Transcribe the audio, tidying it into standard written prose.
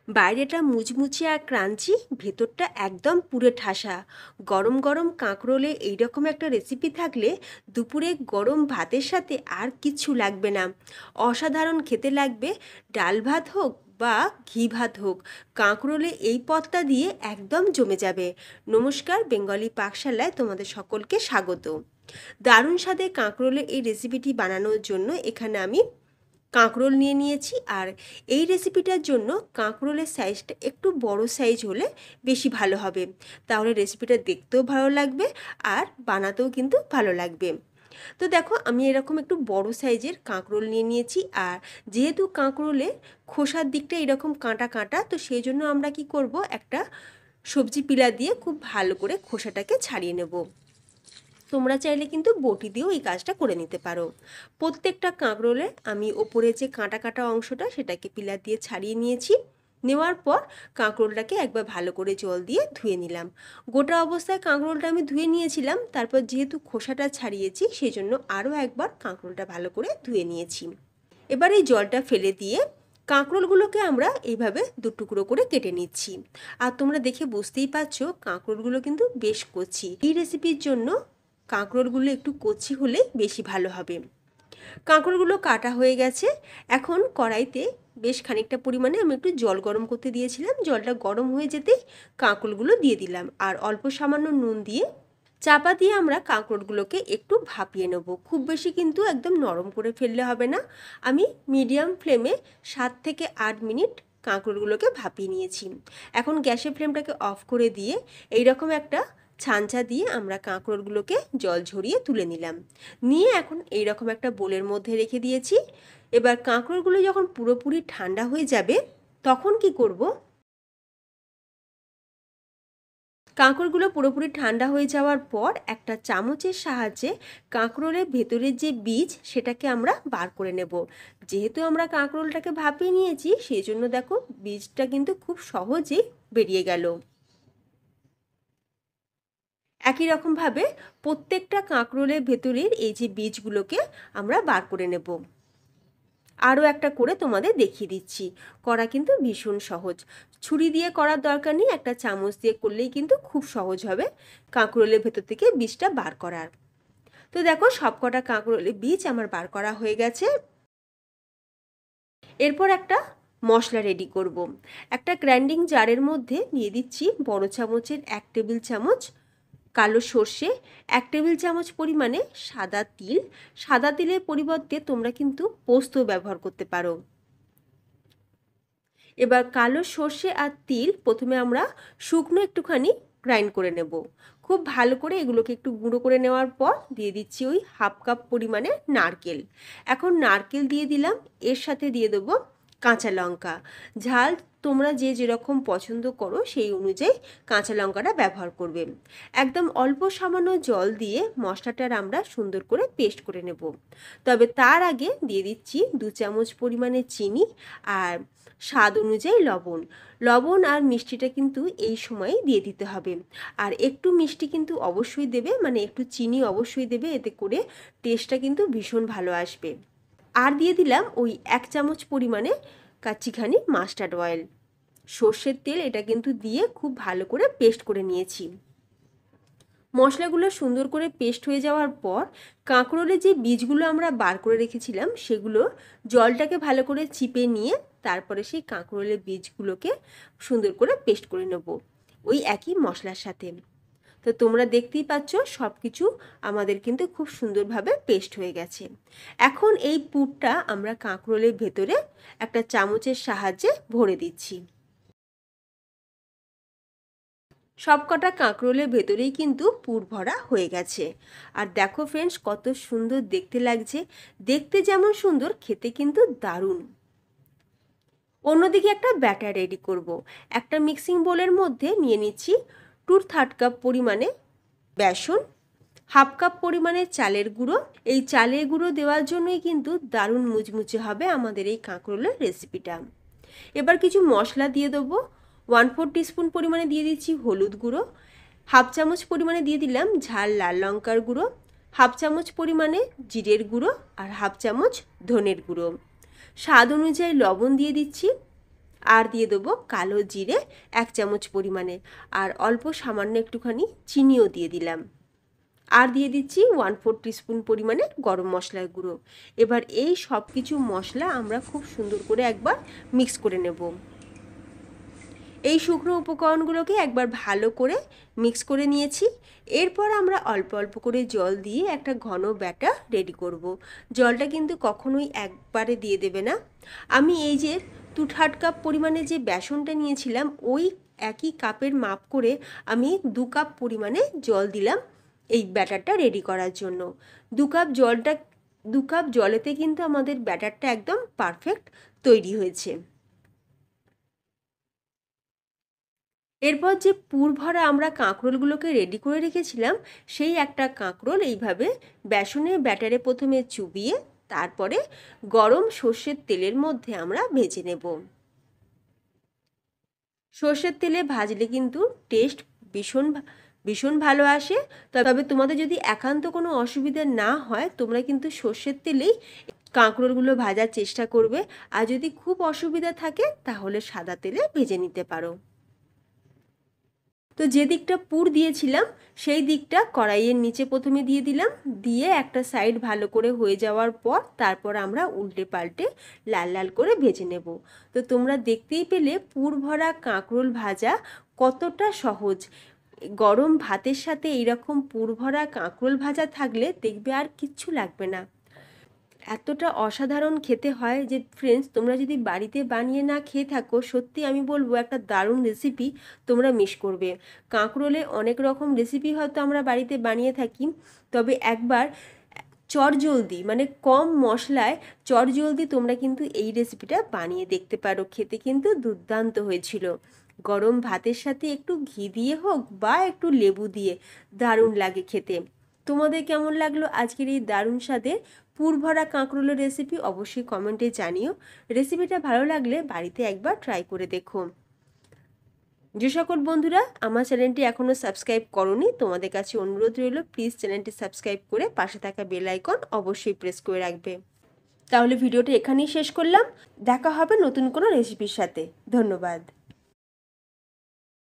বাইরেটা মুচমুচে আর ক্রাঞ্চি, ভেতরটা একদম পুরে ঠাসা। গরম গরম কাঁকরোলে এইরকম একটা রেসিপি থাকলে দুপুরে গরম ভাতের সাথে আর কিচ্ছু লাগবে না। অসাধারণ খেতে লাগবে। ডাল ভাত হোক বা ঘি ভাত হোক, কাঁকরোলে এই পদটা দিয়ে একদম জমে যাবে। নমস্কার, বেঙ্গলি পাকশালায় তোমাদের সকলকে স্বাগত। দারুণ স্বাদে কাঁকরোলে এই রেসিপিটি বানানোর জন্য এখানে আমি কাঁকরোল নিয়ে নিয়েছি। আর এই রেসিপিটার জন্য কাঁকরোলের সাইজটা একটু বড় সাইজ হলে বেশি ভালো হবে, তাহলে রেসিপিটা দেখতেও ভালো লাগবে আর বানাতেও কিন্তু ভালো লাগবে। তো দেখো, আমি এরকম একটু বড় সাইজের কাঁকরোল নিয়ে নিয়েছি। আর যেহেতু কাঁকরোলে খোসার দিকটা এরকম কাঁটা কাঁটা, তো সেই জন্য আমরা কি করব, একটা সবজি পিলা দিয়ে খুব ভালো করে খোসাটাকে ছাড়িয়ে নেব। তোমরা চাইলে কিন্তু বটি দিয়েও এই কাজটা করে নিতে পারো। প্রত্যেকটা কাঁকরোলে আমি ওপরে যে কাঁটা কাঁটা অংশটা সেটাকে পিলার দিয়ে ছাড়িয়ে নিয়েছি। নেওয়ার পর কাঁকরোলটাকে একবার ভালো করে জল দিয়ে ধুয়ে নিলাম। গোটা অবস্থায় কাঁকরোলটা আমি ধুয়ে নিয়েছিলাম, তারপর যেহেতু খোসাটা ছাড়িয়েছি সেই জন্য আরও একবার কাঁকরোলটা ভালো করে ধুয়ে নিয়েছি। এবার এই জলটা ফেলে দিয়ে কাঁকরোলগুলোকে আমরা এইভাবে দু টুকরো করে কেটে নিচ্ছি। আর তোমরা দেখে বুঝতেই পারছো কাঁকরোলগুলো কিন্তু বেশ কচি। এই রেসিপির জন্য কাঁকরোলগুলো একটু কচি হলে বেশি ভালো হবে। কাঁকরোলগুলো কাটা হয়ে গেছে। এখন কড়াইতে বেশ খানিকটা পরিমাণে আমি একটু জল গরম করতে দিয়েছিলাম। জলটা গরম হয়ে যেতেই কাঁকরোলগুলো দিয়ে দিলাম আর অল্প সামান্য নুন দিয়ে চাপা দিয়ে আমরা কাঁকরোলগুলোকে একটু ভাপিয়ে নেব। খুব বেশি কিন্তু একদম নরম করে ফেললে হবে না। আমি মিডিয়াম ফ্লেমে 7 থেকে 8 মিনিট কাঁকরোলগুলোকে ভাপিয়ে নিয়েছি। এখন গ্যাসের ফ্লেমটাকে অফ করে দিয়ে এইরকম একটা ছাঁচা দিয়ে আমরা কাঁকরোলগুলোকে জল ঝরিয়ে তুলে নিলাম। নিয়ে এখন এইরকম একটা বোলের মধ্যে রেখে দিয়েছি। এবার কাঁকরোলগুলো যখন পুরোপুরি ঠান্ডা হয়ে যাবে তখন কি করব, কাঁকরোলগুলো পুরোপুরি ঠান্ডা হয়ে যাওয়ার পর একটা চামচের সাহায্যে কাঁকরোলের ভেতরের যে বীজ সেটাকে আমরা বার করে নেব। যেহেতু আমরা কাঁকরোলটাকে ভাপিয়ে নিয়েছি সেই জন্য দেখো বীজটা কিন্তু খুব সহজেই বেরিয়ে গেল। একই রকমভাবে প্রত্যেকটা কাঁকরোলের ভেতরের এই যে বীজগুলোকে আমরা বার করে নেব। আরও একটা করে তোমাদের দেখিয়ে দিচ্ছি। করা কিন্তু ভীষণ সহজ। ছুরি দিয়ে করার দরকার নেই, একটা চামচ দিয়ে করলেই কিন্তু খুব সহজ হবে কাঁকরোলের ভেতর থেকে বীজটা বার করার। তো দেখো, সবকটা কাঁকরোলের বীজ আমার বার করা হয়ে গেছে। এরপর একটা মশলা রেডি করব। একটা গ্রাইন্ডিং জারের মধ্যে দিয়ে দিচ্ছি বড় চামচের 1 টেবিল চামচ কালো সর্ষে, 1 টেবিল চামচ পরিমাণে সাদা তিল। সাদা তিলের পরিবর্তে তোমরা কিন্তু পোস্ত ব্যবহার করতে পারো। এবার কালো সর্ষে আর তিল প্রথমে আমরা শুকনো একটুখানি গ্রাইন্ড করে নেব। খুব ভালো করে এগুলোকে একটু গুঁড়ো করে নেওয়ার পর দিয়ে দিচ্ছি ওই হাফ কাপ পরিমাণে নারকেল। এখন নারকেল দিয়ে দিলাম, এর সাথে দিয়ে দেবো কাঁচা লঙ্কা। ঝাল তোমরা যে যেরকম পছন্দ করো সেই অনুযায়ী কাঁচা লঙ্কাটা ব্যবহার করবে। একদম অল্প সামান্য জল দিয়ে মশলাটার আমরা সুন্দর করে পেস্ট করে নেব। তবে তার আগে দিয়ে দিচ্ছি 2 চামচ পরিমাণে চিনি আর স্বাদ অনুযায়ী লবণ। লবণ আর মিষ্টিটা কিন্তু এই সময় দিয়ে দিতে হবে। আর একটু মিষ্টি কিন্তু অবশ্যই দেবে, মানে একটু চিনি অবশ্যই দেবে, এতে করে টেস্টটা কিন্তু ভীষণ ভালো আসবে। আর দিয়ে দিলাম ওই 1 চামচ পরিমাণে কাচ্চিখানি মাস্টার্ড অয়েল। সর্ষের তেল এটা কিন্তু দিয়ে খুব ভালো করে পেস্ট করে নিয়েছি। মশলাগুলো সুন্দর করে পেস্ট হয়ে যাওয়ার পর কাঁকরোলের যে বীজগুলো আমরা বার করে রেখেছিলাম সেগুলো জলটাকে ভালো করে চিপে নিয়ে তারপরে সেই কাঁকরোলের বীজগুলোকে সুন্দর করে পেস্ট করে নেব ওই একই মশলার সাথে। তো তোমরা দেখতেই পাচ্ছ সব কিছু আমাদের কিন্তু খুব সুন্দরভাবে পেস্ট হয়ে গেছে। এখন এই পুরটা আমরা কাঁকরোলের ভেতরে একটা চামচের সাহায্যে ভরে দিচ্ছি। সবকটা কাঁকরোলের ভেতরেই কিন্তু পুর ভরা হয়ে গেছে। আর দেখো ফ্রেন্ডস, কত সুন্দর দেখতে লাগছে। দেখতে যেমন সুন্দর, খেতে কিন্তু দারুণ। অন্যদিকে একটা ব্যাটার রেডি করব। একটা মিক্সিং বোলের মধ্যে নিয়ে নিচ্ছি 2/3 কাপ পরিমাণে বেসন, হাফ কাপ পরিমাণে চালের গুঁড়ো। এই চালের গুঁড়ো দেওয়ার জন্যই কিন্তু দারুণ মুচমুচে হবে আমাদের এই কাঁকরোলের রেসিপিটা। এবার কিছু মশলা দিয়ে দেবো। 1/4 টিস্পুন পরিমাণে দিয়ে দিচ্ছি হলুদ গুঁড়ো, হাফ চামচ পরিমাণে দিয়ে দিলাম ঝাল লাল লঙ্কার গুঁড়ো, হাফ চামচ পরিমাণে জিরের গুঁড়ো আর হাফ চামচ ধনের গুঁড়ো। স্বাদ অনুযায়ী লবণ দিয়ে দিচ্ছি আর দিয়ে দেবো কালো জিরে 1 চামচ পরিমাণে, আর অল্প সামান্য একটুখানি চিনিও দিয়ে দিলাম। আর দিয়ে দিচ্ছি 1/4 টিস্পুন পরিমাণে গরম মশলার গুঁড়ো। এবার এই সব কিছু মশলা আমরা খুব সুন্দর করে একবার মিক্স করে নেব। এই শুকনো উপকরণগুলোকে একবার ভালো করে মিক্স করে নিয়েছি। এরপর আমরা অল্প অল্প করে জল দিয়ে একটা ঘন ব্যাটার রেডি করব। জলটা কিন্তু কখনোই একবারে দিয়ে দেবে না। আমি এই যে 2/3 কাপ পরিমাণে যে বেসনটা নিয়েছিলাম, ওই একই কাপের মাপ করে আমি 2 কাপ পরিমাণে জল দিলাম এই ব্যাটারটা রেডি করার জন্য। 2 কাপ জলেতে কিন্তু আমাদের ব্যাটারটা একদম পারফেক্ট তৈরি হয়েছে। এরপর যে পুর ভরা আমরা কাঁকরোলগুলোকে রেডি করে রেখেছিলাম, সেই একটা কাঁকরোল এইভাবে বেসনের ব্যাটারে প্রথমে চুবিয়ে তারপরে গরম সর্ষের তেলের মধ্যে আমরা ভেজে নেব। সর্ষের তেলে ভাজলে কিন্তু টেস্ট ভীষণ ভালো আসে। তবে তোমাদের যদি একান্ত কোনো অসুবিধা না হয়, তোমরা কিন্তু সর্ষের তেলেই কাঁকরোলগুলো ভাজার চেষ্টা করবে। আর যদি খুব অসুবিধা থাকে তাহলে সাদা তেলে ভেজে নিতে পারো। তো যে দিকটা পুর দিয়েছিলাম সেই দিকটা কড়াইয়ের নিচে প্রথমে দিয়ে দিলাম, দিয়ে একটা সাইড ভালো করে হয়ে যাওয়ার পর তারপর আমরা উল্টে পাল্টে লাল লাল করে ভেজে নেব। তো তোমরা দেখতেই পেলে পুর ভরা কাঁকরোল ভাজা কতটা সহজ। গরম ভাতের সাথে এইরকম পুর ভরা কাঁকরোল ভাজা থাকলে দেখবে আর কিচ্ছু লাগবে না। এতটা অসাধারণ খেতে হয় যে ফ্রেন্ডস, তোমরা যদি বাড়িতে বানিয়ে না খেয়ে থাকো, সত্যি আমি বলবো একটা দারুণ রেসিপি তোমরা মিস করবে। কাঁকরোলে অনেক রকম রেসিপি হয়তো আমরা বাড়িতে বানিয়ে থাকি, তবে একবার চটজলদি মানে কম মশলায় চটজলদি তোমরা কিন্তু এই রেসিপিটা বানিয়ে দেখতে পারো। খেতে কিন্তু দুর্দান্ত হয়েছিল। গরম ভাতের সাথে একটু ঘি দিয়ে হোক বা একটু লেবু দিয়ে দারুণ লাগে খেতে। তোমাদের কেমন লাগলো আজকের এই দারুণ স্বাদের পুর ভরা কাঁকরোলের রেসিপি অবশ্যই কমেন্টে জানিও। রেসিপিটা ভালো লাগলে বাড়িতে একবার ট্রাই করে দেখো। যে সকল বন্ধুরা আমার চ্যানেলটি এখনও সাবস্ক্রাইব করোনি, তোমাদের কাছে অনুরোধ রইল প্লিজ চ্যানেলটি সাবস্ক্রাইব করে পাশে থাকা বেল আইকন অবশ্যই প্রেস করে রাখবে। তাহলে ভিডিওটা এখানেই শেষ করলাম। দেখা হবে নতুন কোনো রেসিপির সাথে। ধন্যবাদ।